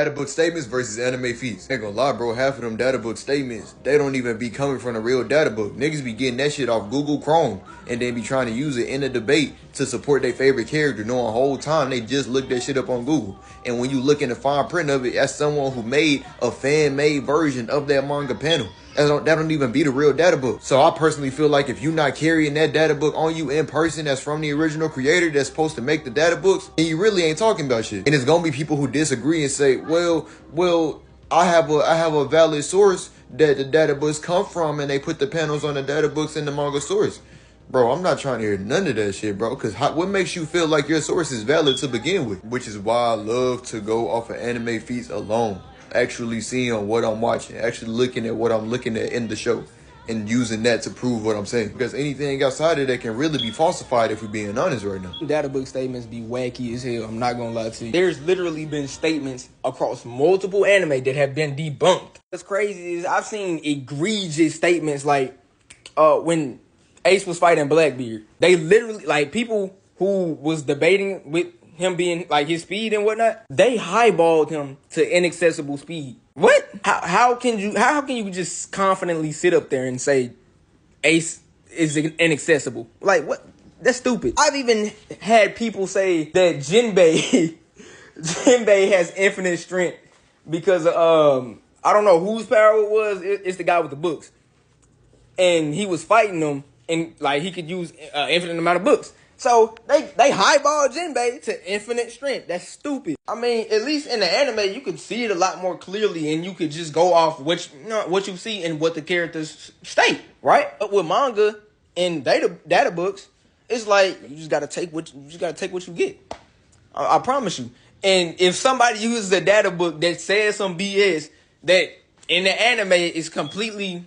Databook statements versus anime feats. Ain't gonna lie, bro, half of them Databook statements, they don't even be coming from the real Databook. Niggas be getting that shit off Google Chrome and then be trying to use it in a debate to support their favorite character, knowing the whole time they just looked that shit up on Google. And when you look in the fine print of it, that's someone who made a fan-made version of that manga panel. That don't even be the real Databook. So I personally feel like if you're not carrying that Databook on you in person that's from the original creator that's supposed to make the Databooks, then you really ain't talking about shit. And it's gonna be people who disagree and say, well, I have a valid source that the Databooks come from, and they put the panels on the Databooks in the manga source. Bro, I'm not trying to hear none of that shit, bro. Because what makes you feel like your source is valid to begin with? Which is why I love to go off of anime feats alone. Actually seeing what I'm watching. Actually looking at what I'm looking at in the show. And using that to prove what I'm saying. Because anything outside of that can really be falsified if we're being honest right now. Databook statements be wacky as hell. I'm not gonna lie to you. There's literally been statements across multiple anime that have been debunked. What's crazy is I've seen egregious statements like when Ace was fighting Blackbeard. They literally, like, people who was debating with him being like his speed and whatnot, they highballed him to inaccessible speed. What? How can you just confidently sit up there and say Ace is inaccessible? Like, what? That's stupid. I've even had people say that Jinbei has infinite strength because I don't know whose power it was. It's the guy with the books, and he was fighting them, and like he could use infinite amount of books. So they highball Jinbei to infinite strength. That's stupid. I mean, at least in the anime, you could see it a lot more clearly, and you could just go off what you see and what the characters state, right? But with manga and data books, it's like you just gotta take what you get. I promise you. And if somebody uses a data book that says some BS that in the anime it's completely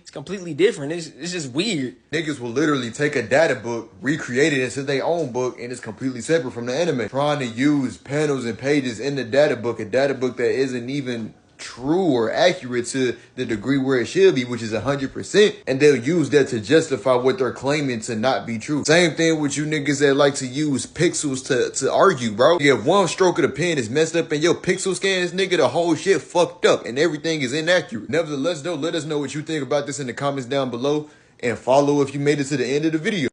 different. It's just weird. Niggas will literally take a data book, recreate it into their own book, and it's completely separate from the anime. Trying to use panels and pages in the data book, a data book that isn't even true or accurate to the degree where it should be, which is 100%, and they'll use that to justify what they're claiming to not be true. Same thing with you niggas that like to use pixels to argue, bro. If one stroke of the pen is messed up in your pixel scans, nigga, the whole shit fucked up and everything is inaccurate. Nevertheless though, let us know what you think about this in the comments down below, and follow if you made it to the end of the video.